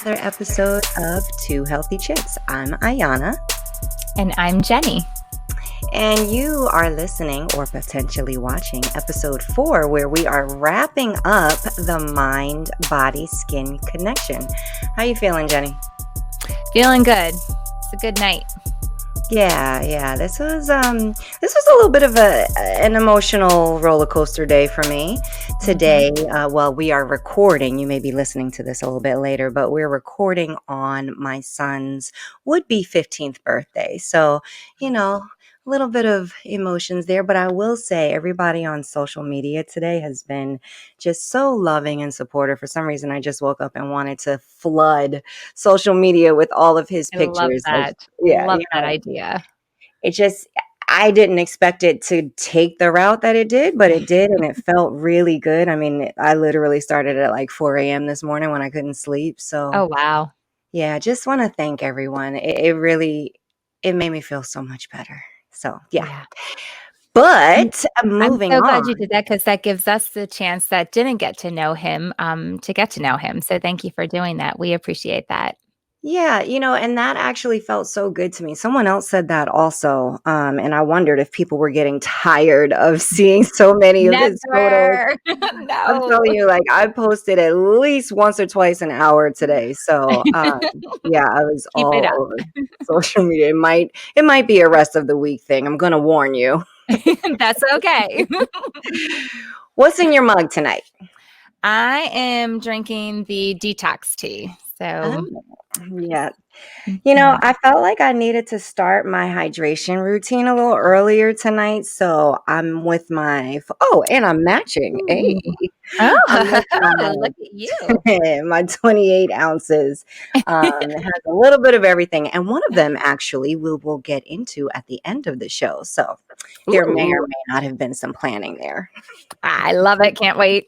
another episode of Two Healthy Chicks. I'm Ayana. And I'm Jenny. And you are listening or potentially watching episode 4, where we are wrapping up the mind-body-skin connection. How you feeling, Jenny? Feeling good. It's a good night. Yeah. This was a little bit of an emotional roller coaster day for me today. We are recording. You may be listening to this a little bit later, but we're recording on my son's would-be 15th birthday. So, a little bit of emotions there, but I will say everybody on social media today has been just so loving and supportive. For some reason, I just woke up and wanted to flood social media with all of his I love pictures. that. Yeah, Love that idea. it just, I didn't expect it to take the route that it did, but it did, and it felt really good. I mean, I literally started at like 4 a.m. this morning when I couldn't sleep. So, Oh, wow. yeah, just want to thank everyone. It made me feel so much better. So, yeah. But I'm moving so on. glad you did that because that gives us the chance that didn't get to know him to get to know him. So thank you for doing that. We appreciate that. Yeah, and that actually felt so good to me. Someone else said that also, and I wondered if people were getting tired of seeing so many of his photos. Never. I'm No. telling you, like, I posted at least once or twice an hour today. So, yeah, I was Keep it all up. over social media. It might be a rest of the week thing. I'm going to warn you. That's okay. What's in your mug tonight? I am drinking the detox tea. So, Yeah. I felt like I needed to start my hydration routine a little earlier tonight. So I'm with and I'm matching. Hey, Oh, I'm with look at you. my 28 ounces. It has a little bit of everything. And one of them actually we'll get into at the end of the show. So there may or may not have been some planning there. I love it. Can't wait.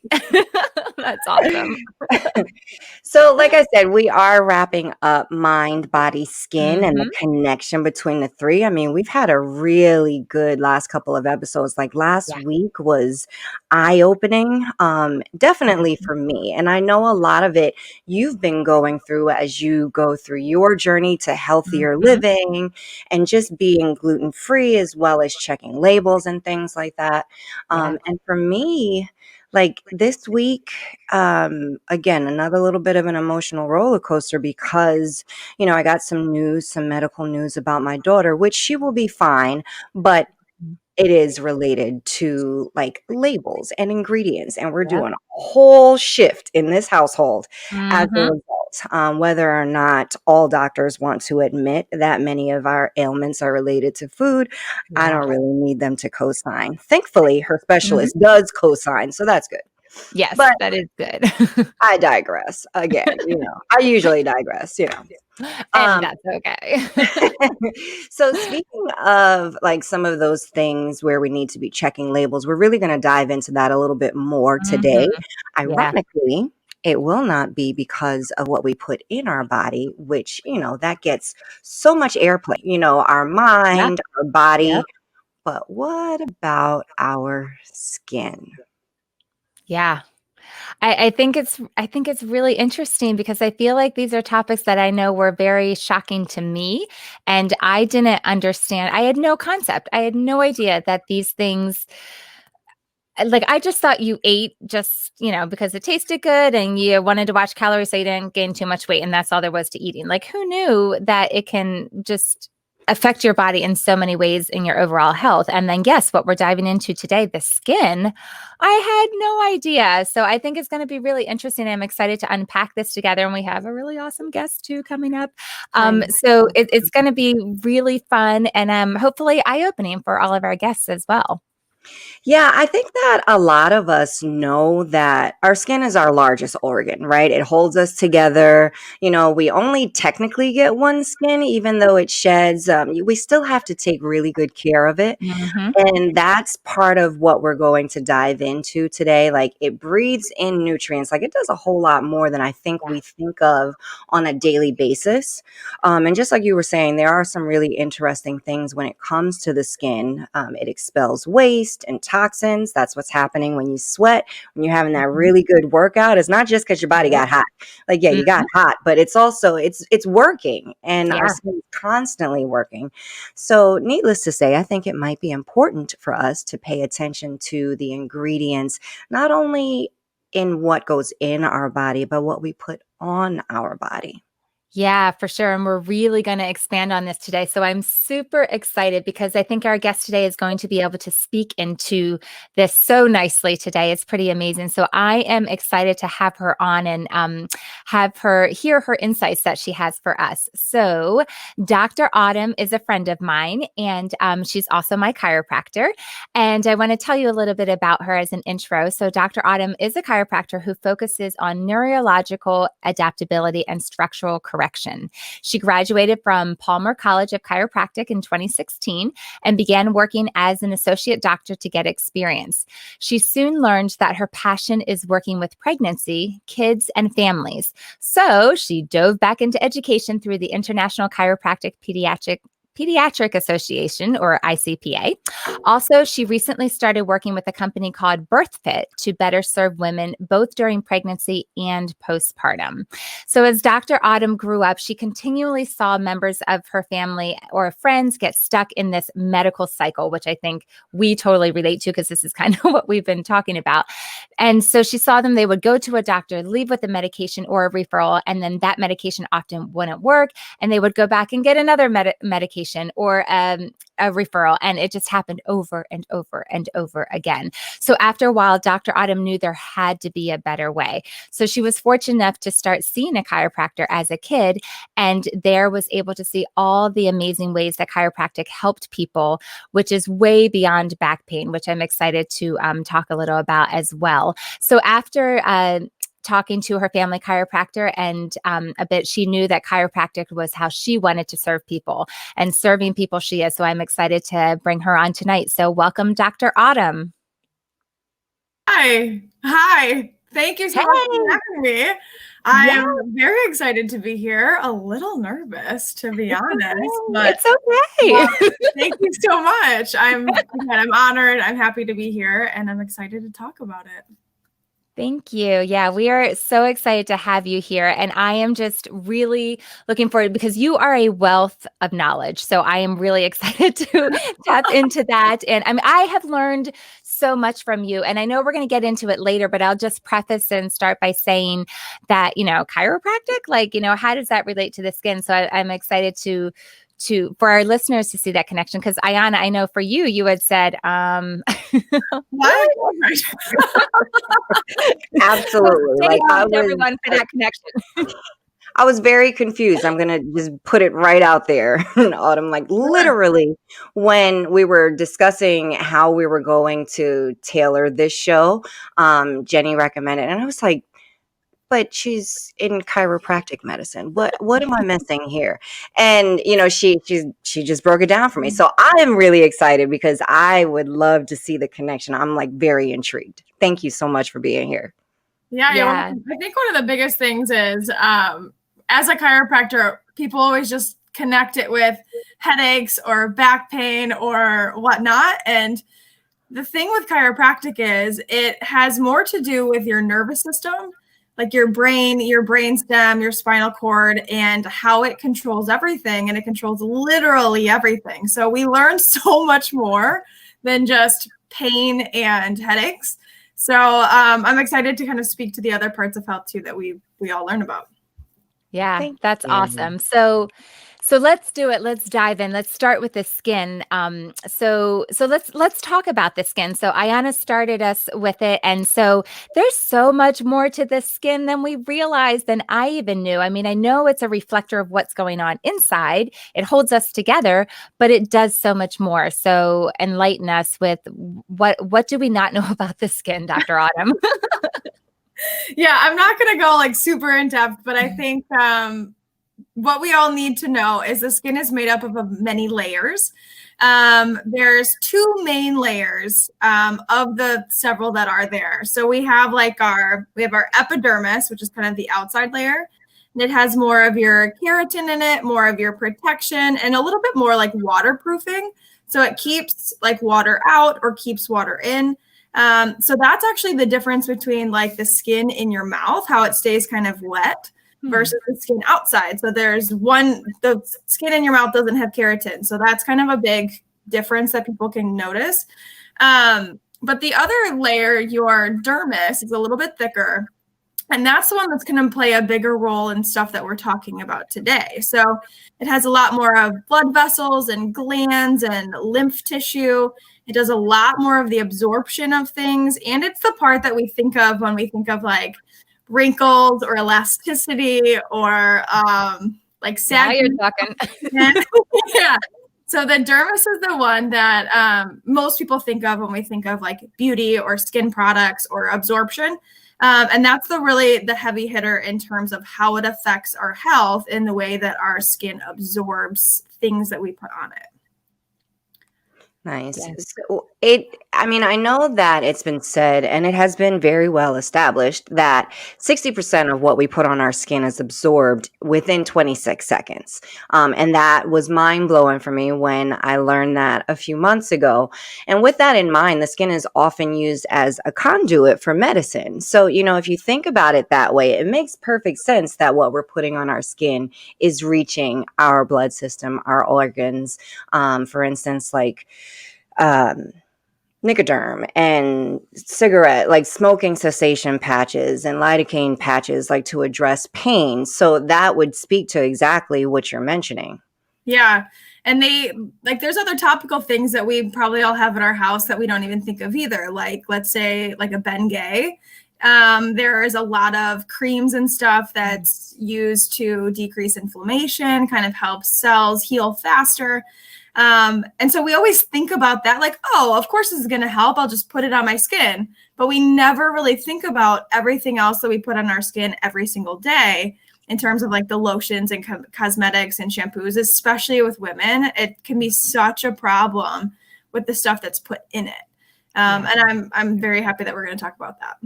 That's awesome. So, like I said, we are wrapping up mind, body, skin, and the connection between the three. I mean, we've had a really good last couple of episodes. Like last week was eye-opening, definitely for me. And I know a lot of it you've been going through as you go through your journey to healthier living and just being gluten-free, as well as checking labels and things like that. And for me, like this week, again, another little bit of an emotional roller coaster because, I got some medical news about my daughter, which she will be fine, but it is related to like labels and ingredients. And we're doing a whole shift in this household as a result. Whether or not all doctors want to admit that many of our ailments are related to food, I don't really need them to co-sign. Thankfully, her specialist does co-sign, so that's good. Yes, but that is good. I digress again. I usually digress. And that's okay. So speaking of like some of those things where we need to be checking labels, we're really going to dive into that a little bit more today. Ironically, it will not be because of what we put in our body, which, that gets so much airplay, our mind, our body. But what about our skin? Yeah. I think it's really interesting because I feel like these are topics that I know were very shocking to me, and I didn't understand. I had no concept. I had no idea that these things, like, I just thought you ate just, because it tasted good and you wanted to watch calories so you didn't gain too much weight, and that's all there was to eating. Like, who knew that it can just affect your body in so many ways in your overall health? And then, yes, what we're diving into today, the skin, I had no idea. So I think it's going to be really interesting. I'm excited to unpack this together. And we have a really awesome guest too coming up. So it's going to be really fun and hopefully eye-opening for all of our guests as well. Yeah, I think that a lot of us know that our skin is our largest organ, right? It holds us together. We only technically get one skin, even though it sheds. We still have to take really good care of it. And that's part of what we're going to dive into today. Like, it breathes in nutrients. Like, it does a whole lot more than I think we think of on a daily basis. And just like you were saying, there are some really interesting things when it comes to the skin. It expels waste. waste and toxins. That's what's happening when you sweat, when you're having that really good workout. It's not just because your body got hot. Like, yeah, you got hot, but it's also it's working, and our skin is constantly working. So needless to say, I think it might be important for us to pay attention to the ingredients, not only in what goes in our body, but what we put on our body. Yeah, for sure. And we're really going to expand on this today. So I'm super excited because I think our guest today is going to be able to speak into this so nicely today. It's pretty amazing. So I am excited to have her on and have her hear her insights that she has for us. So Dr. Autumn is a friend of mine, and she's also my chiropractor. And I want to tell you a little bit about her as an intro. So Dr. Autumn is a chiropractor who focuses on neurological adaptability and structural correction. She graduated from Palmer College of Chiropractic in 2016 and began working as an associate doctor to get experience. She soon learned that her passion is working with pregnancy, kids, and families. So she dove back into education through the International Chiropractic Pediatric Association, or ICPA. Also, she recently started working with a company called BirthFit to better serve women both during pregnancy and postpartum. So as Dr. Autumn grew up, she continually saw members of her family or friends get stuck in this medical cycle, which I think we totally relate to because this is kind of what we've been talking about. And so she saw them, they would go to a doctor, leave with a medication or a referral, and then that medication often wouldn't work, and they would go back and get another medication or a referral. And it just happened over and over and over again. So after a while, Dr. Autumn knew there had to be a better way. So she was fortunate enough to start seeing a chiropractor as a kid, and there was able to see all the amazing ways that chiropractic helped people, which is way beyond back pain, which I'm excited to talk a little about as well. So after talking to her family chiropractor and a bit, she knew that chiropractic was how she wanted to serve people, and serving people she is. So I'm excited to bring her on tonight. So welcome, Dr. Autumn. Hi. Thank you so much for having me. I'm very excited to be here. A little nervous, to be honest. But it's okay. Thank you so much. I'm honored. I'm happy to be here, and I'm excited to talk about it. Thank you. Yeah, we are so excited to have you here. And I am just really looking forward because you are a wealth of knowledge. So I am really excited to tap into that. And I have learned so much from you. And I know we're going to get into it later, but I'll just preface and start by saying that, chiropractic, how does that relate to the skin? So I'm excited to for our listeners to see that connection. Because Ayana, I know for you had said, what? Absolutely. Like everyone for that connection. I was very confused. I'm going to just put it right out there, Autumn. Literally, when we were discussing how we were going to tailor this show, Jenny recommended, and I was like, but she's in chiropractic medicine. What am I missing here? And she just broke it down for me. So I am really excited because I would love to see the connection. I'm very intrigued. Thank you so much for being here. Yeah. I think one of the biggest things is, as a chiropractor, people always just connect it with headaches or back pain or whatnot. And the thing with chiropractic is it has more to do with your nervous system, like your brain stem, your spinal cord, and how it controls everything. And it controls literally everything. So we learn so much more than just pain and headaches. So I'm excited to kind of speak to the other parts of health too that we all learn about. Yeah, that's awesome. So let's do it. Let's dive in. Let's start with the skin. So let's talk about the skin. So Ayana started us with it. And so there's so much more to the skin than we realized, than I even knew. I mean, I know it's a reflector of what's going on inside. It holds us together, but it does so much more. So enlighten us with what do we not know about the skin, Dr. Autumn? Yeah, I'm not going to go super in depth, but I think what we all need to know is the skin is made up of many layers. There's two main layers of the several that are there. So we have our epidermis, which is kind of the outside layer. And it has more of your keratin in it, more of your protection, and a little bit more like waterproofing. So it keeps like water out or keeps water in. So that's actually the difference between like the skin in your mouth, how it stays kind of wet, versus the skin outside. So the skin in your mouth doesn't have keratin. So that's kind of a big difference that people can notice. But the other layer, your dermis, is a little bit thicker. And that's the one that's going to play a bigger role in stuff that we're talking about today. So it has a lot more of blood vessels and glands and lymph tissue. It does a lot more of the absorption of things. And it's the part that we think of when we think of like wrinkles or elasticity or like sagging. Now you're talking. Yeah. So the dermis is the one that most people think of when we think of like beauty or skin products or absorption. And that's the heavy hitter in terms of how it affects our health in the way that our skin absorbs things that we put on it. Nice. So I know that it's been said, and it has been very well established, that 60% of what we put on our skin is absorbed within 26 seconds. And that was mind blowing for me when I learned that a few months ago. And with that in mind, the skin is often used as a conduit for medicine. So, if you think about it that way, it makes perfect sense that what we're putting on our skin is reaching our blood system, our organs. For instance, like Nicoderm and cigarette, like smoking cessation patches and lidocaine patches, like to address pain. So that would speak to exactly what you're mentioning. Yeah. And there's other topical things that we probably all have in our house that we don't even think of either. Like, let's say like a Bengay. There is a lot of creams and stuff that's used to decrease inflammation, kind of helps cells heal faster. And so we always think about that like, oh, of course this is going to help. I'll just put it on my skin. But we never really think about everything else that we put on our skin every single day in terms of like the lotions and cosmetics and shampoos, especially with women. It can be such a problem with the stuff that's put in it. And I'm very happy that we're going to talk about that.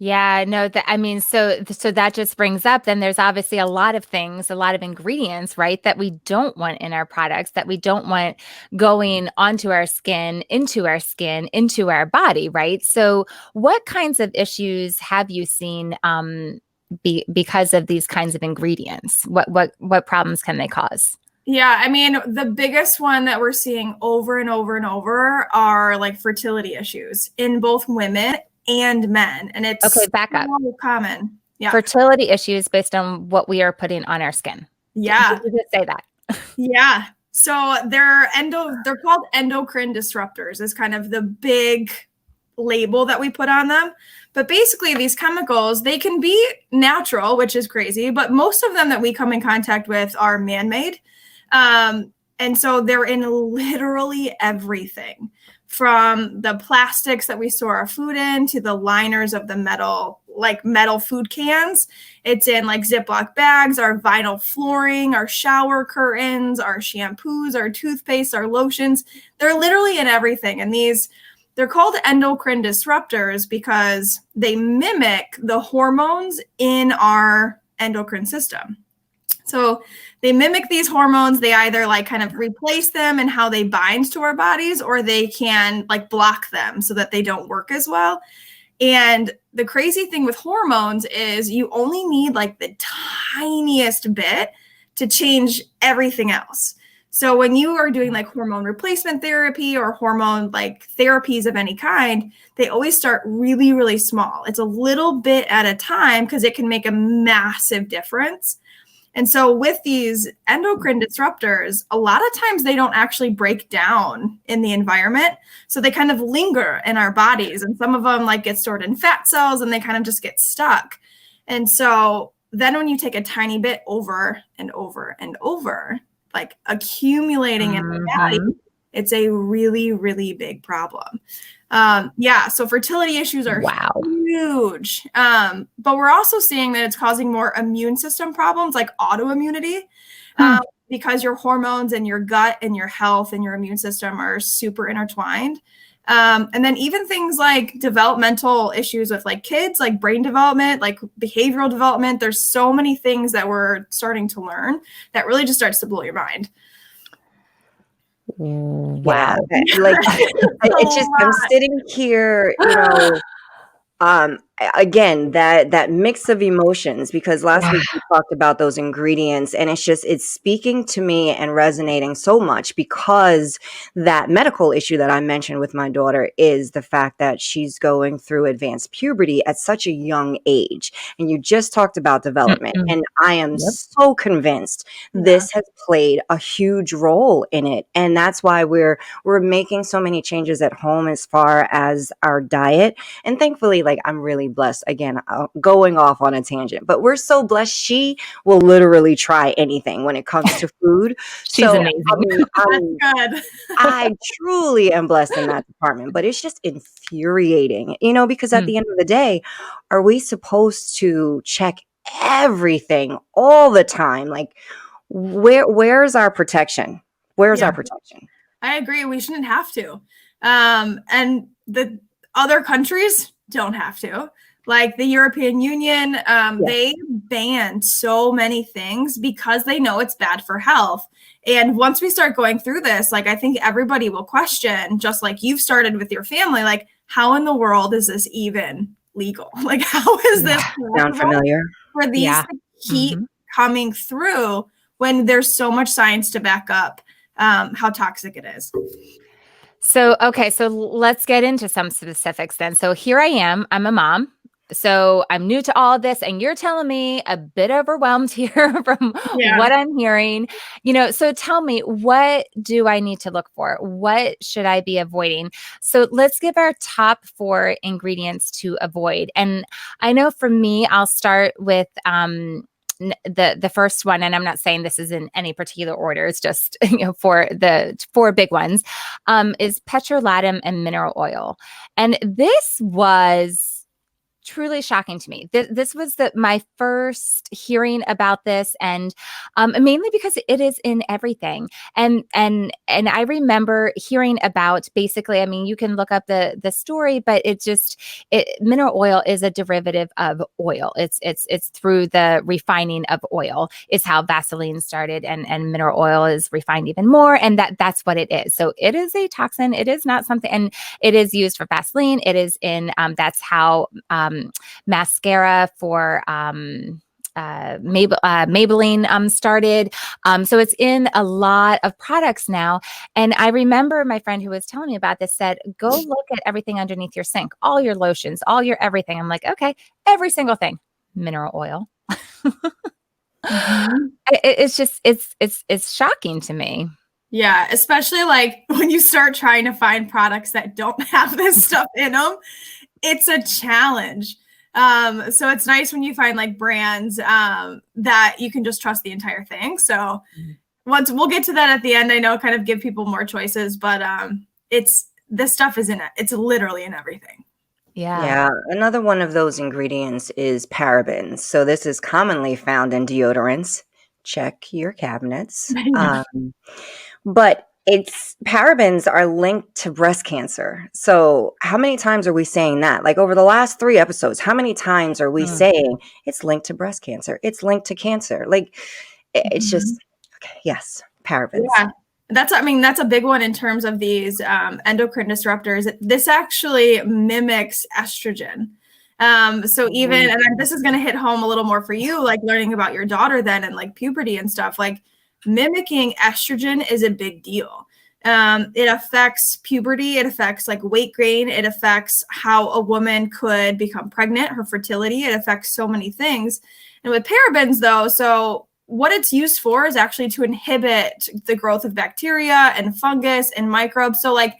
Yeah, no, so that just brings up, then there's obviously a lot of things, a lot of ingredients, right, that we don't want in our products, that we don't want going onto our skin, into our body, right? So what kinds of issues have you seen because of these kinds of ingredients? What problems can they cause? Yeah, the biggest one that we're seeing over and over and over are like fertility issues in both women and men. And it's back up. Common. Yeah. Fertility issues based on what we are putting on our skin. Yeah. You just say that. Yeah. So they're called endocrine disruptors is kind of the big label that we put on them. But basically these chemicals, they can be natural, which is crazy, but most of them that we come in contact with are man-made. And so they're in literally everything, from the plastics that we store our food in to the liners of the metal food cans. It's in like Ziploc bags, our vinyl flooring, our shower curtains, our shampoos, our toothpaste, our lotions. They're literally in everything. And they're called endocrine disruptors because they mimic the hormones in our endocrine system. So they mimic these hormones. They either like kind of replace them in how they bind to our bodies, or they can like block them so that they don't work as well. And the crazy thing with hormones is you only need like the tiniest bit to change everything else. So when you are doing like hormone replacement therapy or hormone like therapies of any kind, they always start really, really small. It's a little bit at a time because it can make a massive difference. And so with these endocrine disruptors, a lot of times they don't actually break down in the environment. So they kind of linger in our bodies, and some of them like get stored in fat cells and they kind of just get stuck. And so then when you take a tiny bit over and over and over, like accumulating in the body, it's a really, really big problem. So fertility issues are huge. But we're also seeing that it's causing more immune system problems like autoimmunity, because your hormones and your gut and your health and your immune system are super intertwined. And then even things like developmental issues with like kids, like brain development, like behavioral development. There's so many things that we're starting to learn that really just starts to blow your mind. Wow. Like it's just I'm sitting here, again, that mix of emotions, because last week we talked about those ingredients, and it's speaking to me and resonating so much, because that medical issue that I mentioned with my daughter is the fact that she's going through advanced puberty at such a young age. And you just talked about development, and I am so convinced this has played a huge role in it. And that's why we're making so many changes at home as far as our diet. And thankfully, like, I'm really blessed. Again, going off on a tangent, but we're so blessed. She will literally try anything when it comes to food. She's amazing. That's good. I truly am blessed in that department, but it's just infuriating, because at the end of the day, are we supposed to check everything all the time? Like, where's our protection? Where's our protection? I agree. We shouldn't have to. And the other countries don't have to. Like the European Union, they banned so many things because they know it's bad for health. And once we start going through this, like, I think everybody will question, just like you've started with your family, like, how in the world is this even legal? Like, how is this sound familiar for these to keep coming through when there's so much science to back up how toxic it is? So, okay, so let's get into some specifics then. So here I am, I'm a mom. So I'm new to all of this, and you're telling me a bit overwhelmed here from what I'm hearing. So tell me, what do I need to look for? What should I be avoiding? So let's give our top 4 ingredients to avoid. And I know for me, I'll start with the first one, and I'm not saying this is in any particular order, it's just for the 4 big ones, is petrolatum and mineral oil. And this was truly shocking to me. This was my first hearing about this, and mainly because it is in everything. And I remember hearing about, basically, I mean, you can look up the story, but mineral oil is a derivative of oil. It's through the refining of oil is how Vaseline started, and mineral oil is refined even more, and that's what it is. So it is a toxin. It is not something, and it is used for Vaseline. It is in that's how mascara for Maybelline started. So it's in a lot of products now. And I remember my friend who was telling me about this said, go look at everything underneath your sink, all your lotions, all your everything. I'm like, okay, every single thing, mineral oil. It's just, it's shocking to me. Yeah, especially like when you start trying to find products that don't have this stuff in them, it's a challenge. So it's nice when you find like brands that you can just trust the entire thing. So once we'll get to that at the end, I know, kind of give people more choices, but this stuff is in it. It's literally in everything. Yeah. Another one of those ingredients is parabens. So this is commonly found in deodorants. Check your cabinets. But parabens are linked to breast cancer. So how many times are we saying that? Like, over the last 3 episodes, how many times are we saying it's linked to breast cancer? It's linked to cancer. Like, it's just, okay, yes, parabens. Yeah. That's a big one in terms of these endocrine disruptors. This actually mimics estrogen. So even, and this is going to hit home a little more for you, like learning about your daughter then, and like puberty and stuff, like mimicking estrogen is a big deal. It affects puberty. It affects like weight gain. It affects how a woman could become pregnant, her fertility. It affects so many things. And with parabens though, so what it's used for is actually to inhibit the growth of bacteria and fungus and microbes. So like,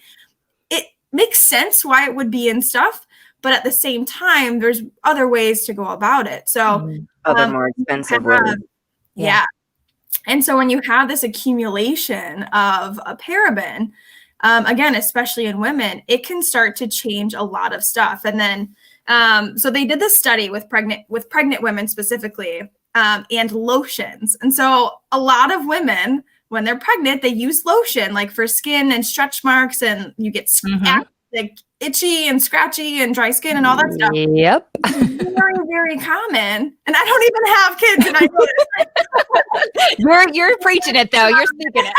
it makes sense why it would be in stuff, but at the same time, there's other ways to go about it. So other more expensive ways. Yeah. And so when you have this accumulation of a paraben, again, especially in women, it can start to change a lot of stuff. And then, so they did this study with pregnant women specifically, and lotions. And so a lot of women, when they're pregnant, they use lotion like for skin and stretch marks, and you get like itchy and scratchy and dry skin and all that stuff. Yep. Very, very common. And I don't even have kids, and I know it. You're preaching it though. You're speaking it.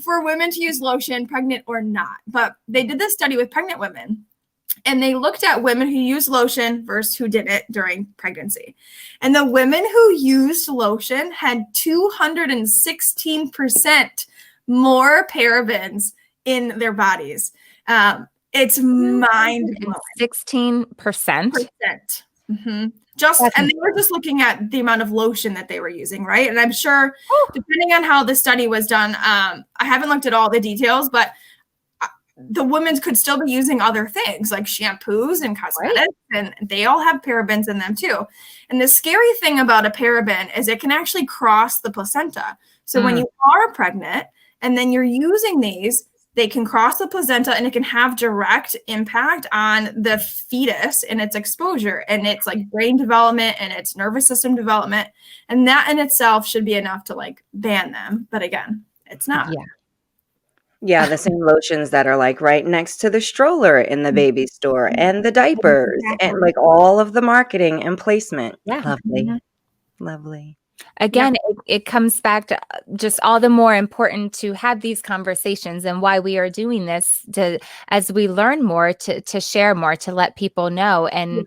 for women to use lotion, pregnant or not. But they did this study with pregnant women, and they looked at women who used lotion versus who didn't during pregnancy. And the women who used lotion had 216% more parabens in their bodies. It's mind-blowing. 16%. Mm-hmm. And they were just looking at the amount of lotion that they were using, right? And I'm sure, depending on how the study was done, I haven't looked at all the details, but the women could still be using other things like shampoos and cosmetics, and they all have parabens in them too. And the scary thing about a paraben is it can actually cross the placenta. So when you are pregnant and then you're using these, they can cross the placenta and it can have direct impact on the fetus and its exposure and its like brain development and its nervous system development. And that in itself should be enough to like ban them. But again, it's not. Yeah, the same lotions that are like right next to the stroller in the baby store and the diapers and like all of the marketing and placement. Yeah. Lovely. Lovely. Again, it comes back to just all the more important to have these conversations and why we are doing this as we learn more to share more, to let people know. And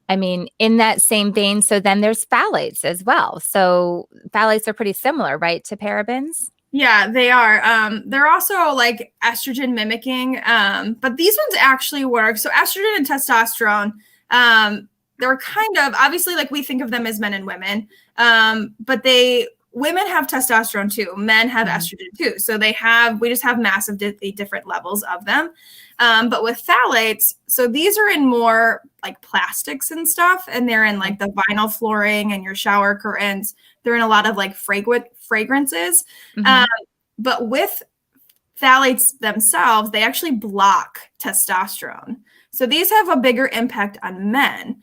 I mean, in that same vein, so then there's phthalates as well. So phthalates are pretty similar, right, to parabens? Yeah, they are. They're also like estrogen mimicking, but these ones actually work. So estrogen and testosterone, they're kind of obviously like we think of them as men and women, but women have testosterone too. Men have estrogen too. So we just have massively different levels of them. But with phthalates, so these are in more like plastics and stuff, and they're in like the vinyl flooring and your shower curtains. They're in a lot of like fragrances. But with phthalates themselves, they actually block testosterone. So these have a bigger impact on men.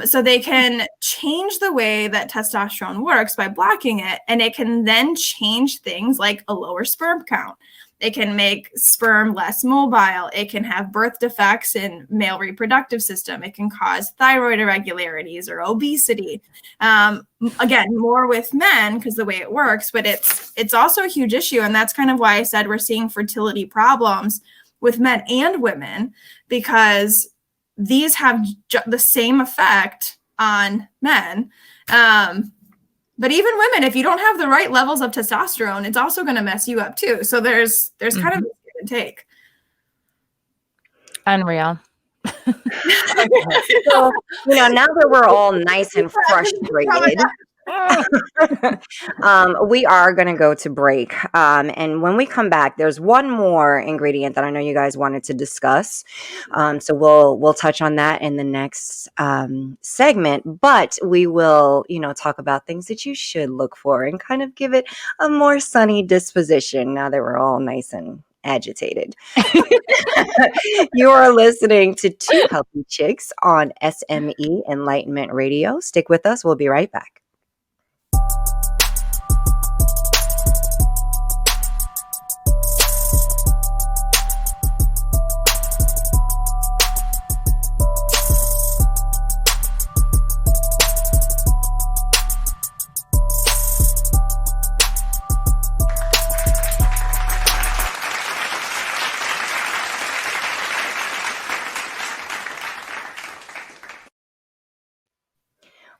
So they can change the way that testosterone works by blocking it, and it can then change things like a lower sperm count. It can make sperm less mobile. It can have birth defects in male reproductive system. It can cause thyroid irregularities or obesity. Again, more with men because the way it works, but it's also a huge issue. And that's kind of why I said we're seeing fertility problems with men and women, because these have the same effect on men. But even women, if you don't have the right levels of testosterone, it's also going to mess you up too. So there's kind of a give and take. Unreal. So, now that we're all nice and frustrated, we are going to go to break. And when we come back, there's one more ingredient that I know you guys wanted to discuss. So we'll touch on that in the next segment, but we will, talk about things that you should look for and kind of give it a more sunny disposition now that we're all nice and agitated. You are listening to Two Healthy Chicks on SME Enlightenment Radio. Stick with us. We'll be right back.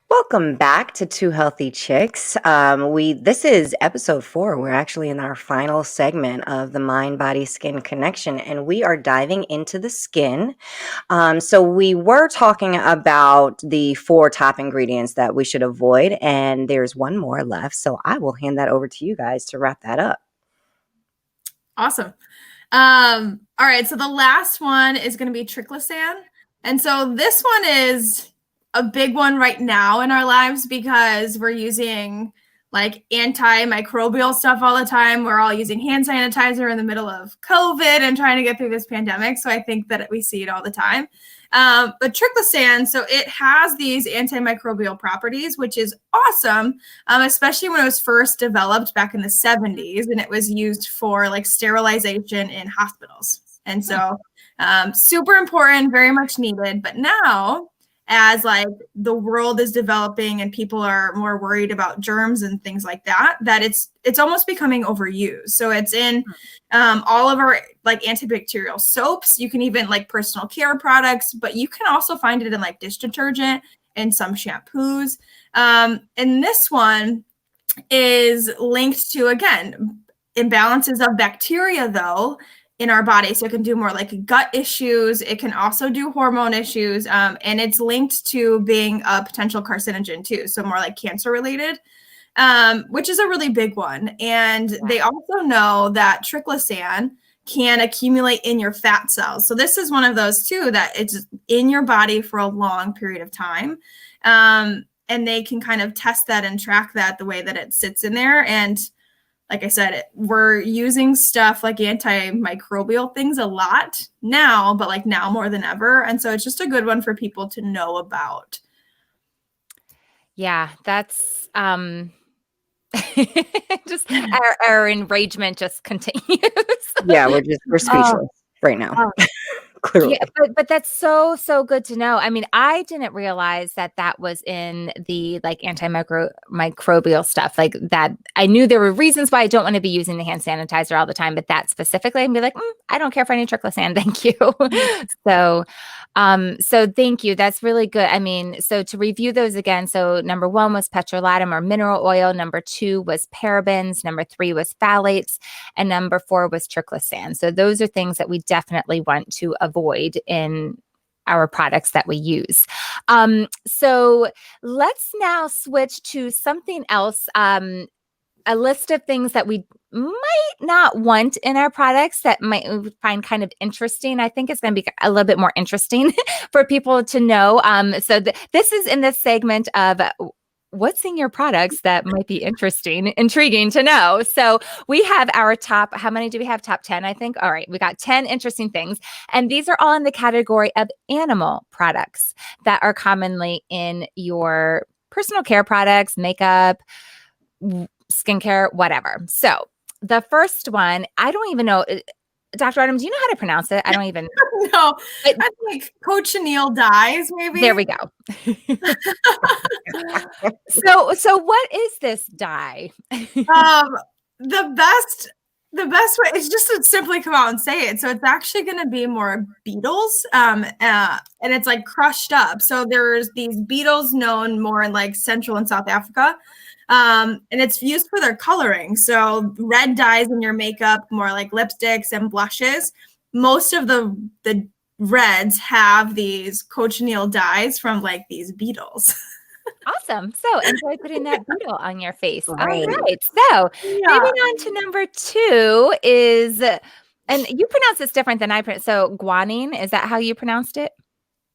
Welcome back to Two Healthy Chicks. This is episode 4. We're actually in our final segment of the Mind, Body, Skin Connection, and we are diving into the skin. So we were talking about the 4 top ingredients that we should avoid, and there's one more left. So I will hand that over to you guys to wrap that up. Awesome. All right. So the last one is going to be triclosan. And so this one is a big one right now in our lives because we're using like antimicrobial stuff all the time. We're all using hand sanitizer in the middle of COVID and trying to get through this pandemic. So I think that we see it all the time. But triclosan, so it has these antimicrobial properties, which is awesome, especially when it was first developed back in the 70s and it was used for like sterilization in hospitals. And so super important, very much needed. But now as like the world is developing and people are more worried about germs and things like that, that it's almost becoming overused. So it's in all of our like antibacterial soaps. You can even like personal care products, but you can also find it in like dish detergent and some shampoos. And this one is linked to, again, imbalances of bacteria though in our body. So it can do more like gut issues. It can also do hormone issues. And it's linked to being a potential carcinogen too. So more like cancer related, which is a really big one. And they also know that triclosan can accumulate in your fat cells. So this is one of those too, that it's in your body for a long period of time. And they can kind of test that and track that the way that it sits in there. And like I said, we're using stuff like antimicrobial things a lot now, but like now more than ever. And so it's just a good one for people to know about. Yeah, that's just our enragement just continues. Yeah, we're speechless right now. Clearly. Yeah, but that's so good to know. I mean, I didn't realize that was in the like antimicrobial stuff. Like that, I knew there were reasons why I don't want to be using the hand sanitizer all the time, but that specifically, I'd be like, I don't care for any triclosan, thank you. So thank you. That's really good. I mean, so to review those again, so number 1 was petrolatum or mineral oil. Number 2 was parabens. Number 3 was phthalates, and number 4 was triclosan. So those are things that we definitely want to avoid in our products that we use. So let's now switch to something else. A list of things that we might not want in our products that might find kind of interesting. I think it's going to be a little bit more interesting for people to know. So this is in this segment of what's in your products that might be intriguing to know. So we have our top, how many do we have? Top 10, I think. All right. We got 10 interesting things. And these are all in the category of animal products that are commonly in your personal care products, makeup, skincare, whatever. So the first one, I don't even know. Dr. Autumn, do you know how to pronounce it? I don't even No, I think cochineal dyes, maybe. There we go. So what is this dye? The best way is just to simply come out and say it. So it's actually going to be more beetles, and it's like crushed up. So there's these beetles known more in like Central and South Africa. And it's used for their coloring. So red dyes in your makeup, more like lipsticks and blushes. Most of the reds have these cochineal dyes from like these beetles. Awesome. So enjoy putting that beetle on your face. Right. All right. So moving on to number 2 is, and you pronounce this different than I pronounce. So guanine, is that how you pronounced it?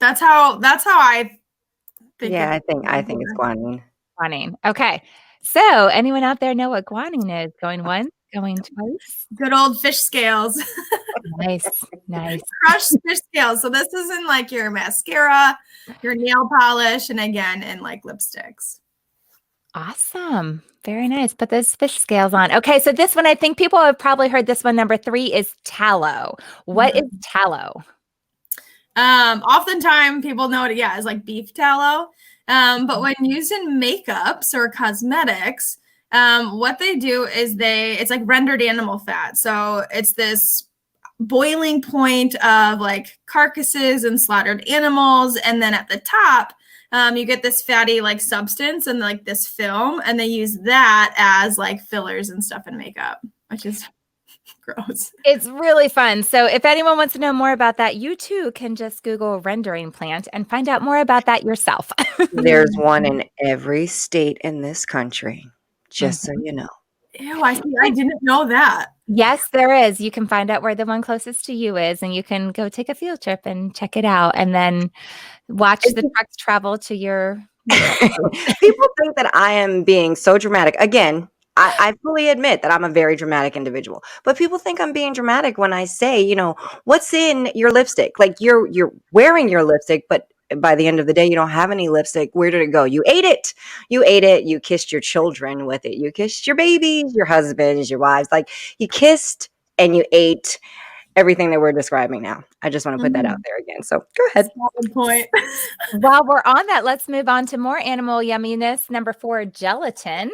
That's how I think. Yeah, I think it's guanine. Guanine. Okay. So anyone out there know what guanine is? Going once, going twice. Good old fish scales. Nice. Crushed fish scales. So this is in like your mascara, your nail polish, and again in like lipsticks. Awesome. Very nice. Put those fish scales on. Okay. So this one, I think people have probably heard this one. Number 3 is tallow. What is tallow? Oftentimes people know it, as like beef tallow. But when used in makeups or cosmetics, what they do is it's like rendered animal fat. So it's this boiling point of like carcasses and slaughtered animals. And then at the top, you get this fatty like substance and like this film, and they use that as like fillers and stuff in makeup, which is gross. It's really fun. So if anyone wants to know more about that, you too can just Google rendering plant and find out more about that yourself. There's one in every state in this country, just so you know. Ew, I didn't know that. Yes, there is. You can find out where the one closest to you is, and you can go take a field trip and check it out, and then watch the trucks travel to your. People think that I am being so dramatic. Again, I fully admit that I'm a very dramatic individual, but people think I'm being dramatic when I say, what's in your lipstick? Like you're wearing your lipstick, but by the end of the day, you don't have any lipstick. Where did it go? You ate it. You kissed your children with it. You kissed your babies, your husbands, your wives. Like you kissed and you ate everything that we're describing now. I just want to put that out there again. So go ahead. Solid point. While we're on that, let's move on to more animal yumminess. Number 4, gelatin.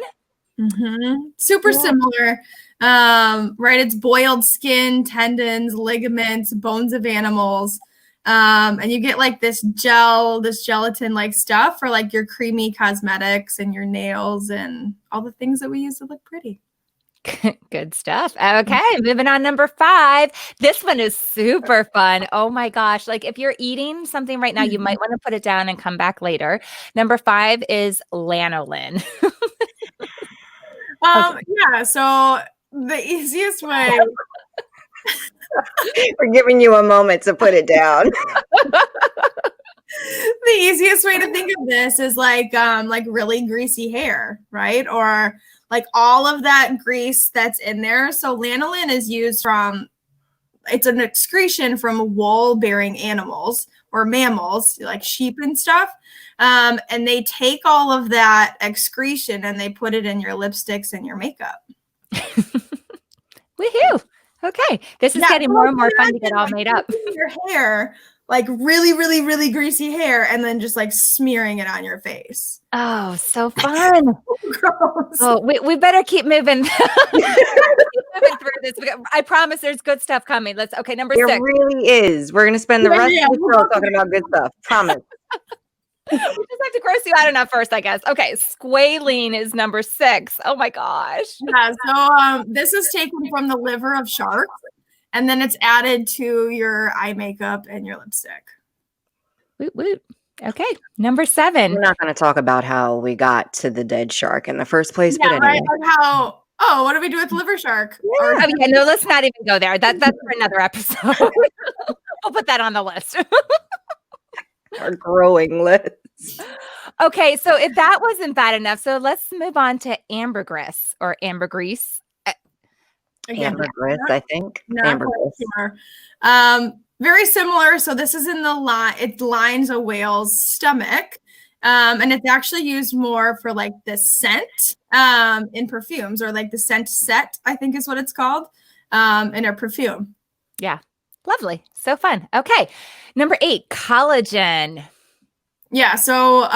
Super similar. Right? It's boiled skin, tendons, ligaments, bones of animals. And you get like this gelatin like stuff for like your creamy cosmetics and your nails and all the things that we use to look pretty. Good stuff. Okay, moving on. Number 5. This one is super fun. Oh my gosh. Like if you're eating something right now, you might want to put it down and come back later. Number 5 is lanolin. Yeah, so the easiest way. We're giving you a moment to put it down. The easiest way to think of this is like really greasy hair, right? Or like all of that grease that's in there. So lanolin is used it's an excretion from wool-bearing animals or mammals, like sheep and stuff. And they take all of that excretion and they put it in your lipsticks and your makeup. Woohoo! Okay, this is getting more and more fun to get all made up. Your hair, like really, really, really greasy hair, and then just like smearing it on your face. Oh, so fun. Gross. Oh, we better keep moving. Moving through this. I promise there's good stuff coming. Okay, number 6. There really is. We're going to spend the rest of the show talking about good stuff. Promise. We just have to gross you out enough first, I guess. Okay, squalene is number 6. Oh my gosh. Yeah, so this is taken from the liver of sharks, and then it's added to your eye makeup and your lipstick. Woot woot. Okay, number 7. We're not going to talk about how we got to the dead shark in the first place, but anyway. Right? Like what do we do with liver shark? Yeah. No, let's not even go there. That's for another episode. I'll put that on the list. Our growing list. Okay, so if that wasn't bad enough, so let's move on to ambergris or ambergris. Ambergris, I think. Ambergris. Sure. Very similar. So this is in it lines a whale's stomach. And it's actually used more for like the scent in perfumes, or like the scent set, I think is what it's called, in a perfume. Yeah. Lovely. So fun. Okay. Number 8, collagen. Yeah. So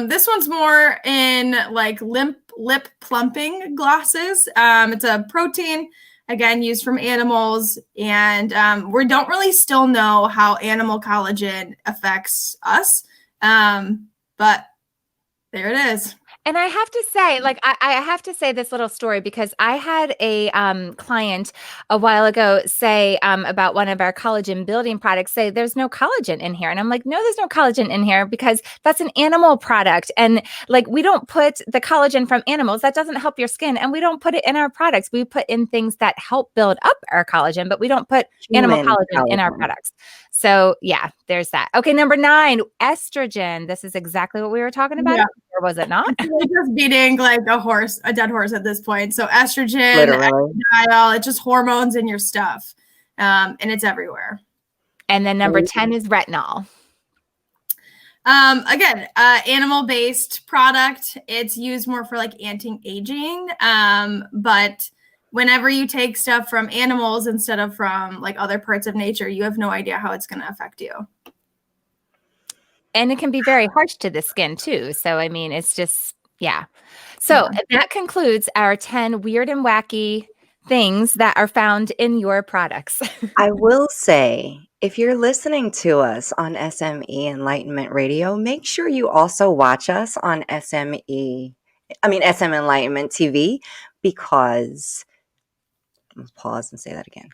this one's more in like lip plumping glosses. It's a protein, again, used from animals. And we don't really still know how animal collagen affects us. But there it is. And I have to say, like, I have to say this little story because I had a client a while ago say about one of our collagen building products, say there's no collagen in here. And I'm like, no, there's no collagen in here because that's an animal product. And like, we don't put the collagen from animals. That doesn't help your skin. And we don't put it in our products. We put in things that help build up our collagen, but we don't put animal collagen in our products. So yeah, there's that. Okay, number 9, estrogen. This is exactly what we were talking about. Yeah. Or was it not? We're just beating like a dead horse at this point. So estrogen, estradiol, it's just hormones in your stuff. And it's everywhere. And then number 10 is retinol. Again, animal-based product. It's used more for like anti-aging. But whenever you take stuff from animals instead of from like other parts of nature, you have no idea how it's going to affect you. And it can be very harsh to the skin too. So, I mean, it's just, yeah. So that concludes our 10 weird and wacky things that are found in your products. I will say, if you're listening to us on SME Enlightenment Radio, make sure you also watch us on SM Enlightenment TV, because, let's pause and say that again.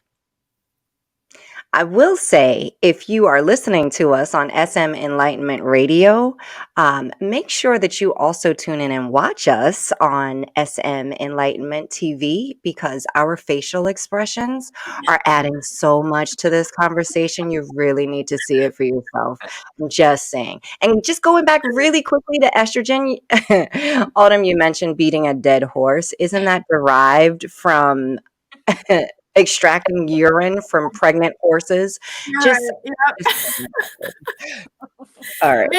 I will say, if you are listening to us on SM Enlightenment Radio, make sure that you also tune in and watch us on SM Enlightenment TV, because our facial expressions are adding so much to this conversation. You really need to see it for yourself. I'm just saying. And just going back really quickly to estrogen, Autumn, you mentioned beating a dead horse. Isn't that derived from extracting urine from pregnant horses. Yeah, Just, yeah. all right.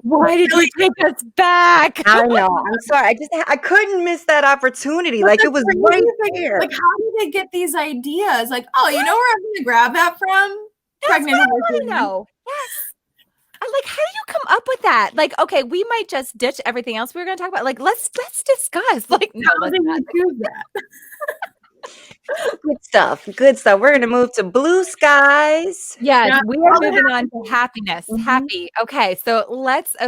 Why did you take us back? I know. I'm sorry. I couldn't miss that opportunity. But Like the it was right crazy thing, there. like, how do they get these ideas? Like, oh, you know where I'm gonna grab that from? That's Pregnant what I want horses. to know. Yes. I'm like, how do you come up with that? Like, okay, we might just ditch everything else we were going to talk about. Like, let's discuss. Like, no, How let's did not. you choose that? Good stuff. Good stuff. We're gonna move to blue skies. Yes, Yeah. we are All the moving on to happiness. Mhm. Happy. Okay, so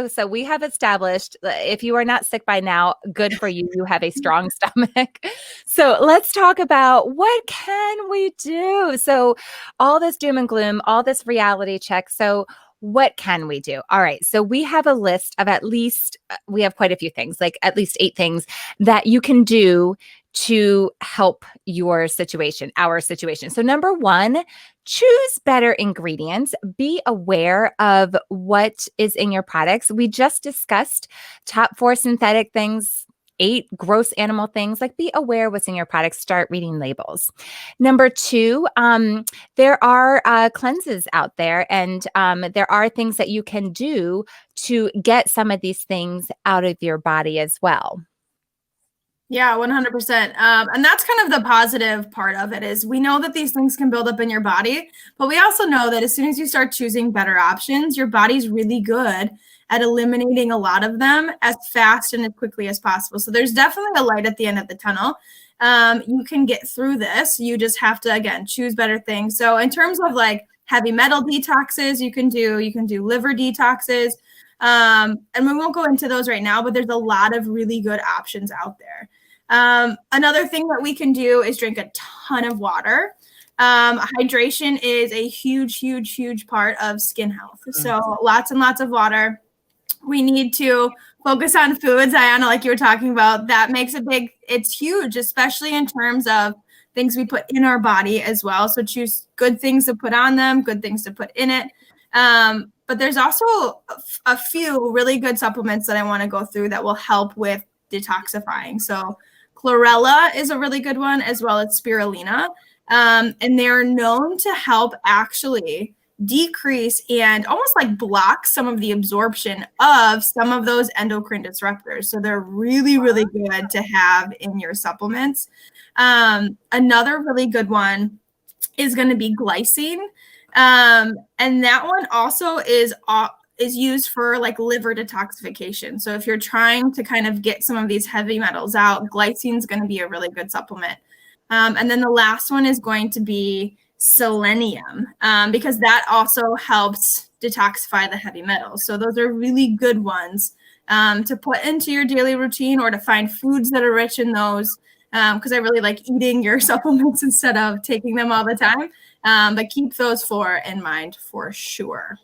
so we have established if you are not sick by now, good for you. You have a strong stomach. So let's talk about what can we do? So all this doom and gloom, all this reality check. So what can we do? All right. So we have a list of at least, we have quite a few things, like at least 8 things that you can do to help your situation, our situation. So number 1, choose better ingredients. Be aware of what is in your products. We just discussed top 4 synthetic things, 8 gross animal things. Like, be aware what's in your products. Start reading labels. Number 2, there are cleanses out there, and there are things that you can do to get some of these things out of your body as well. Yeah, 100%. And that's kind of the positive part of it is we know that these things can build up in your body, but we also know that as soon as you start choosing better options, your body's really good at eliminating a lot of them as fast and as quickly as possible. So there's definitely a light at the end of the tunnel. You can get through this. You just have to, again, choose better things. So in terms of like heavy metal detoxes, you can do liver detoxes. And we won't go into those right now, but there's a lot of really good options out there. Another thing that we can do is drink a ton of water. Hydration is a huge part of skin health. So lots and lots of water. We need to focus on foods, Ayana, like you were talking about. That makes it's huge, especially in terms of things we put in our body as well. So choose good things to put on them, good things to put in it. But there's also a few really good supplements that I want to go through that will help with detoxifying. So chlorella is a really good one, as well as spirulina. And they're known to help actually decrease and almost like block some of the absorption of some of those endocrine disruptors. So they're really good to have in your supplements. Another really good one is going to be glycine. And that one also is used for like liver detoxification. So if you're trying to kind of get some of these heavy metals out, glycine is going to be a really good supplement. And then the last one is going to be selenium, because that also helps detoxify the heavy metals. So those are really good ones to put into your daily routine, or to find foods that are rich in those, because I really like eating your supplements instead of taking them all the time. But keep those 4 in mind for sure.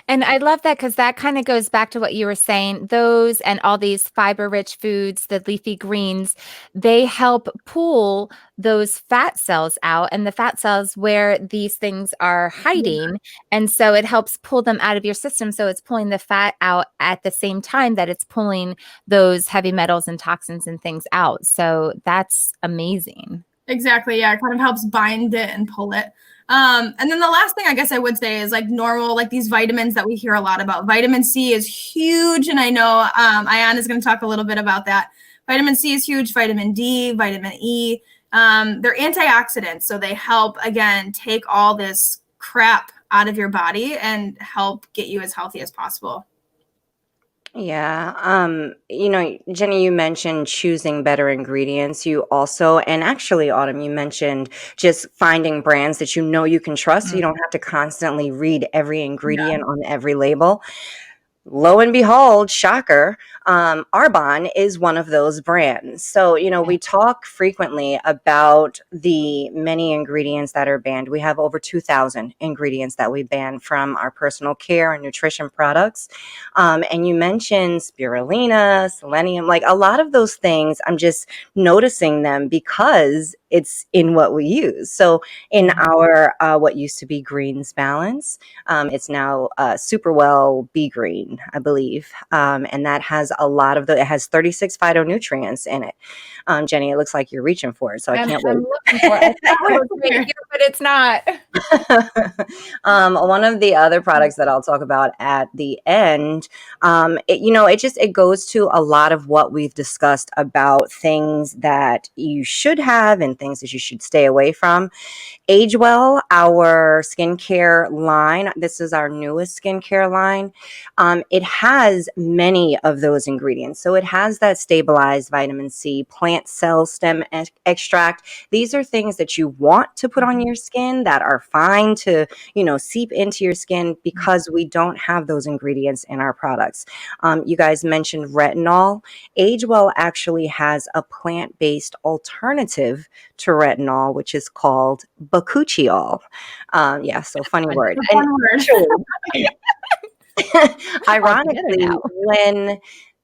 And I love that, because that kind of goes back to what you were saying. Those and all these fiber-rich foods, the leafy greens, they help pull those fat cells out, and the fat cells where these things are hiding. Yeah. And so it helps pull them out of your system. So it's pulling the fat out at the same time that it's pulling those heavy metals and toxins and things out. So that's amazing. Exactly. Yeah. It kind of helps bind it and pull it. And then the last thing I guess I would say is like normal, like these vitamins that we hear a lot about. Vitamin C is huge. And I know Ayana is going to talk a little bit about that. Vitamin C is huge. Vitamin D, vitamin E. They're antioxidants. So they help, again, take all this crap out of your body and help get you as healthy as possible. Yeah. Jenny, you mentioned choosing better ingredients. You also, and actually, Autumn, you mentioned just finding brands that you know you can trust, so you don't have to constantly read every ingredient on every label. Lo and behold, shocker, Arbonne is one of those brands. So, we talk frequently about the many ingredients that are banned. We have over 2,000 ingredients that we ban from our personal care and nutrition products. And you mentioned spirulina, selenium, like a lot of those things, I'm just noticing them because it's in what we use. So in our, what used to be Greens Balance, it's now Superwell Be Green, I believe. And that has a lot of it has 36 phytonutrients in it. Jenny, it looks like you're reaching for it, so I can't wait. I'm looking for it. I thought it was right here, but it's not. One of the other products that I'll talk about at the end, it goes to a lot of what we've discussed about things that you should have and things that you should stay away from. Age Well, our skincare line, this is our newest skincare line. It has many of those ingredients. So it has that stabilized vitamin C, plant cell stem extract. These are things that you want to put on your skin that are fine to, seep into your skin because we don't have those ingredients in our products. You guys mentioned retinol. Age Well actually has a plant-based alternative to retinol, which is called bakuchiol. So funny word. Ironically,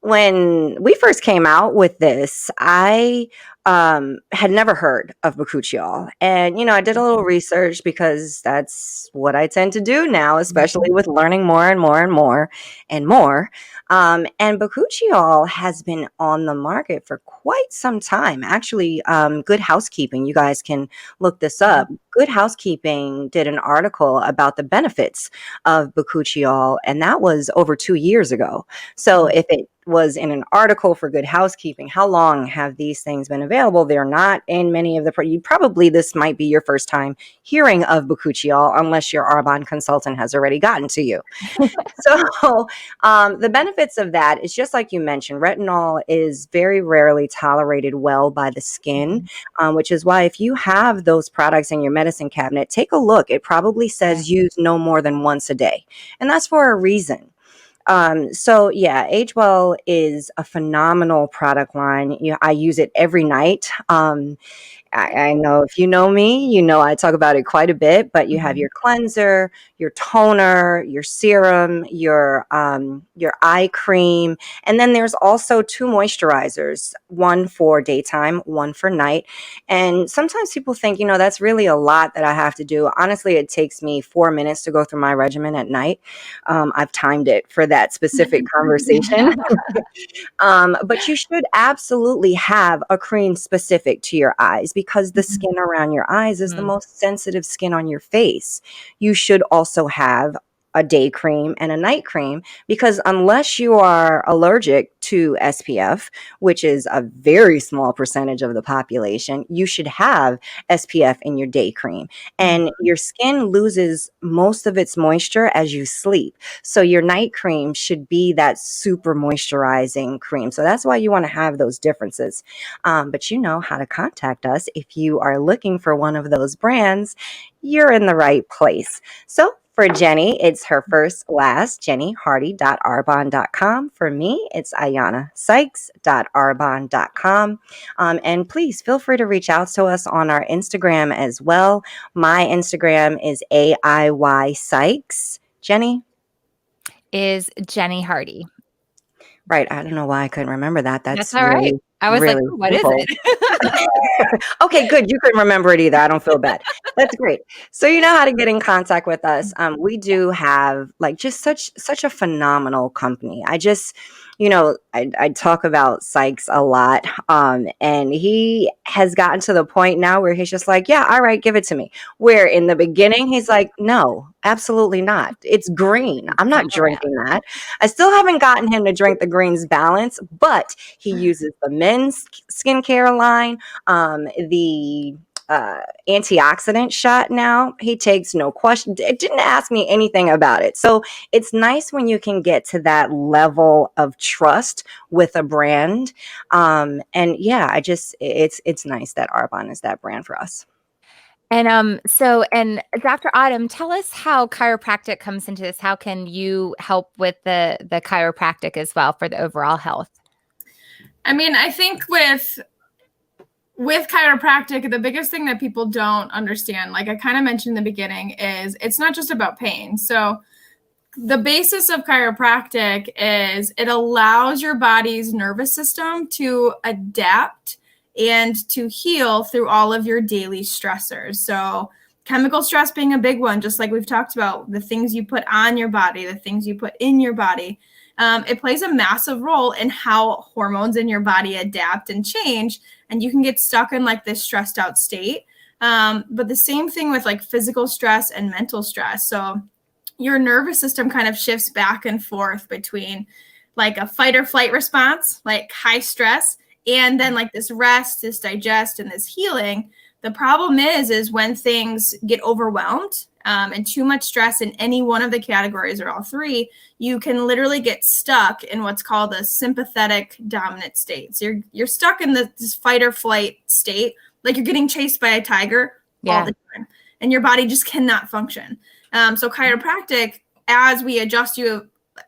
when we first came out with this, I had never heard of bakuchiol. And, I did a little research because that's what I tend to do now, especially with learning more and more and more and more. And bakuchiol has been on the market for quite some time. Actually, Good Housekeeping, you guys can look this up. Good Housekeeping did an article about the benefits of bakuchiol, and that was over 2 years ago. So if it was in an article for Good Housekeeping, how long have these things been available? They're not in many of the this might be your first time hearing of bakuchiol unless your Arbonne consultant has already gotten to you. So the benefits of that is just like you mentioned, retinol is very rarely tolerated well by the skin, which is why if you have those products in your medicine cabinet, take a look. It probably says use no more than once a day. And that's for a reason. Age Well is a phenomenal product line. I use it every night. I know if you know me, I talk about it quite a bit, but you have your cleanser, your toner, your serum, your eye cream. And then there's also 2 moisturizers, one for daytime, one for night. And sometimes people think, that's really a lot that I have to do. Honestly, it takes me 4 minutes to go through my regimen at night. I've timed it for that specific conversation. But you should absolutely have a cream specific to your eyes because the skin around your eyes is the most sensitive skin on your face. You should also have a day cream and a night cream because unless you are allergic to SPF, which is a very small percentage of the population, you should have SPF in your day cream. And your skin loses most of its moisture as you sleep. So your night cream should be that super moisturizing cream. So that's why you want to have those differences. But you know how to contact us. If you are looking for one of those brands, you're in the right place. So for Jenny, it's her first last, jennyhardy.arbonne.com. For me, it's ayanasykes.arbonne.com. And please feel free to reach out to us on our Instagram as well. My Instagram is AIY Sykes. Jenny? Is Jenny Hardy. Right. I don't know why I couldn't remember that. That's all right. I was really what simple. Is it? Okay, good. You couldn't remember it either. I don't feel bad. That's great. So you know how to get in contact with us. We do have just such a phenomenal company. I talk about Sykes a lot. And he has gotten to the point now where he's just like, yeah, all right, give it to me. Where in the beginning, he's like, no, absolutely not. It's green. I'm not drinking that. I still haven't gotten him to drink the Greens Balance, but he uses the men's skincare line, the antioxidant shot now. He takes no question. It didn't ask me anything about it. So it's nice when you can get to that level of trust with a brand. It's nice that Arbonne is that brand for us. And and Dr. Autumn, tell us how chiropractic comes into this. How can you help with the chiropractic as well for the overall health? I mean, I think with chiropractic, the biggest thing that people don't understand, like I kind of mentioned in the beginning, is it's not just about pain. So the basis of chiropractic is it allows your body's nervous system to adapt and to heal through all of your daily stressors. So chemical stress being a big one, just like we've talked about, the things you put on your body, the things you put in your body. it plays a massive role in how hormones in your body adapt and change. And you can get stuck in like this stressed out state. But the same thing with like physical stress and mental stress. So your nervous system kind of shifts back and forth between like a fight or flight response, like high stress, and then like this rest, this digest, and this healing. The problem is when things get overwhelmed and too much stress in any one of the categories or all three, you can literally get stuck in what's called a sympathetic dominant state. So you're stuck in this fight or flight state, like you're getting chased by a tiger all the time, and your body just cannot function. So chiropractic, as we adjust you,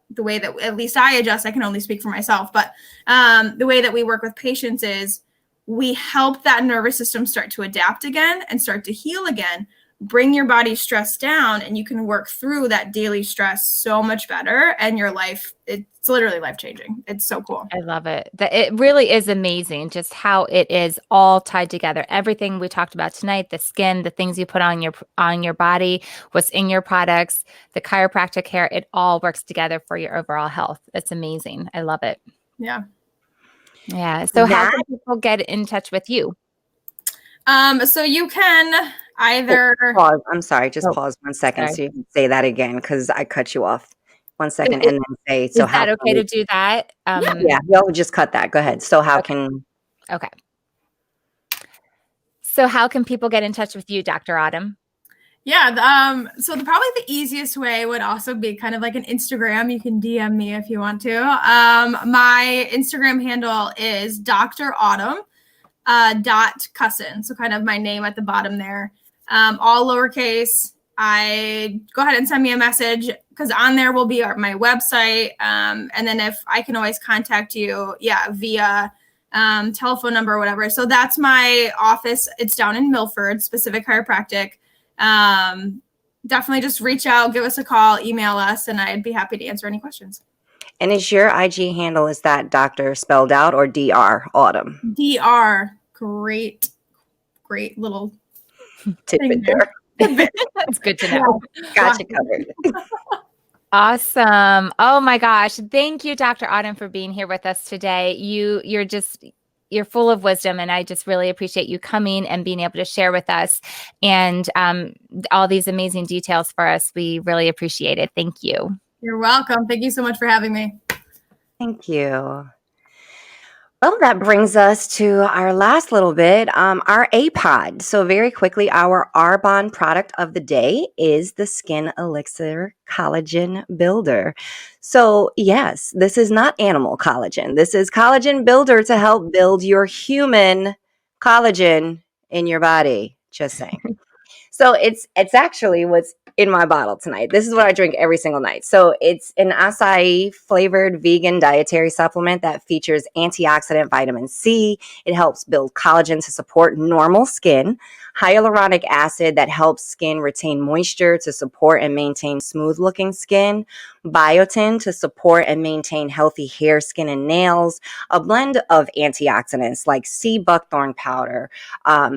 the way that at least I adjust, I can only speak for myself, but the way that we work with patients is we help that nervous system start to adapt again and start to heal again, bring your body's stress down, and you can work through that daily stress so much better. And your life, it's literally life-changing. It's so cool. I love it. It really is amazing just how it is all tied together. Everything we talked about tonight, the skin, the things you put on your body, what's in your products, the chiropractic care, it all works together for your overall health. It's amazing. I love it. Yeah. Yeah. So how can people get in touch with you? So you can either pause. I'm sorry, just pause 1 second so you can say that again because I cut you off. 1 second and then say so. Is that okay to do that? Yeah, we'll just cut that. Go ahead. So how can So how can people get in touch with you, Dr. Autumn? Yeah, so probably the easiest way would also be kind of like an Instagram. You can DM me if you want to. My Instagram handle is Dr. Autumn .Cusson. So kind of my name at the bottom there. All lowercase. I go ahead and send me a message because on there will be my website. And then if I can always contact you, via telephone number or whatever. So that's my office. It's down in Milford, Specific Chiropractic. Definitely just reach out, give us a call, email us, and I'd be happy to answer any questions. And is your IG handle, is that Dr. spelled out or DR Autumn? DR. Great little tidbit there. That's good to know. Got you covered. Awesome. Oh my gosh. Thank you, Dr. Autumn, for being here with us today. You're full of wisdom, and I just really appreciate you coming and being able to share with us and all these amazing details for us. We really appreciate it. Thank you. You're welcome. Thank you so much for having me. Thank you. Well, that brings us to our last little bit, our A-Pod. So very quickly, our Arbonne product of the day is the Skin Elixir Collagen Builder. So yes, this is not animal collagen. This is collagen builder to help build your human collagen in your body. Just saying. So it's actually what's in my bottle tonight. This is what I drink every single night. So it's an acai flavored vegan dietary supplement that features antioxidant vitamin C. It helps build collagen to support normal skin, hyaluronic acid that helps skin retain moisture to support and maintain smooth looking skin, biotin to support and maintain healthy hair, skin, and nails, a blend of antioxidants like sea buckthorn powder,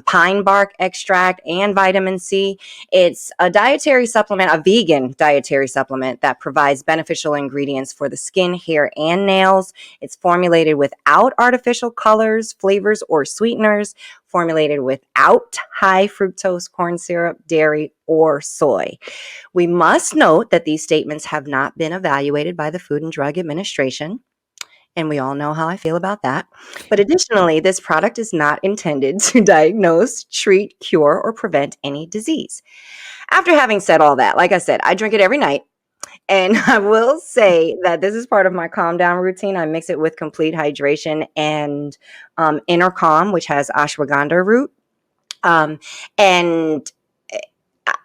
pine bark extract, and vitamin C. It's a dietary supplement, a vegan dietary supplement that provides beneficial ingredients for the skin, hair, and nails. It's formulated without artificial colors, flavors, or sweeteners, formulated without high fructose corn syrup, dairy, or soy. We must note that these statements have not been evaluated by the Food and Drug Administration, and we all know how I feel about that. But additionally, this product is not intended to diagnose, treat, cure, or prevent any disease. After having said all that, like I said, I drink it every night. And I will say that this is part of my calm down routine. I mix it with complete hydration and Intercalm, which has ashwagandha root. And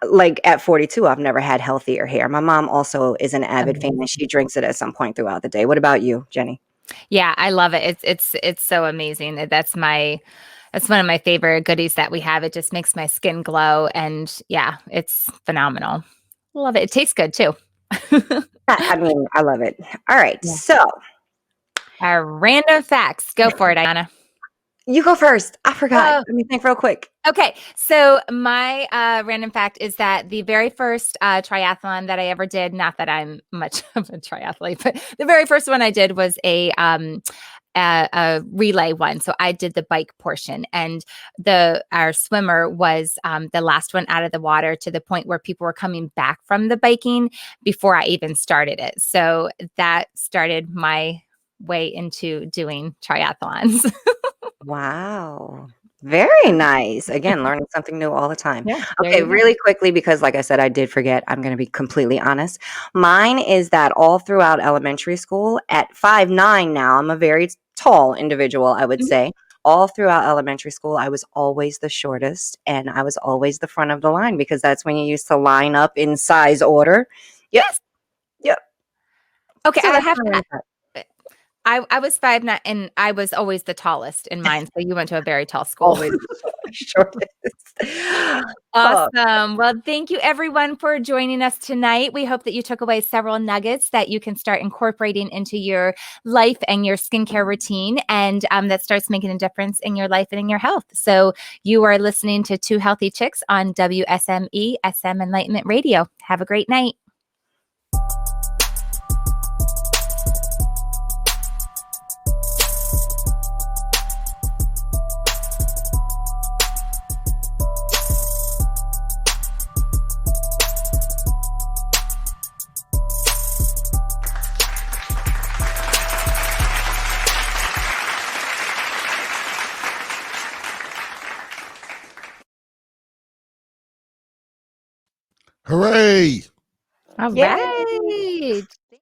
like at 42, I've never had healthier hair. My mom also is an avid fan, and she drinks it at some point throughout the day. What about you, Jenny? Yeah, I love it. It's so amazing. That's one of my favorite goodies that we have. It just makes my skin glow, and yeah, it's phenomenal. Love it. It tastes good too. I mean, I love it. All right. Yeah. So our random facts. Go for it, Ayana. You go first. I forgot. Oh. Let me think real quick. Okay, so my random fact is that the very first triathlon that I ever did, not that I'm much of a triathlete, but the very first one I did was a relay one. So I did the bike portion, and our swimmer was the last one out of the water, to the point where people were coming back from the biking before I even started it. So that started my way into doing triathlons. Wow. Very nice. Again, learning something new all the time. Yeah, Okay, really quickly, because like I said, I did forget. I'm going to be completely honest. Mine is that all throughout elementary school, at 5'9" now, I'm a very tall individual, I would Mhm. say. All throughout elementary school, I was always the shortest, and I was always the front of the line, because that's when you used to line up in size order. Yep. Yes. Yep. Okay, So I that's have my to. fact. I was 5'9", and I was always the tallest in mine. So you went to a very tall school. Always the shortest. Oh, Awesome. Well, thank you everyone for joining us tonight. We hope that you took away several nuggets that you can start incorporating into your life and your skincare routine, and that starts making a difference in your life and in your health. So you are listening to Two Healthy Chicks on WSME SM Enlightenment Radio. Have a great night. Hooray! All Yay. right.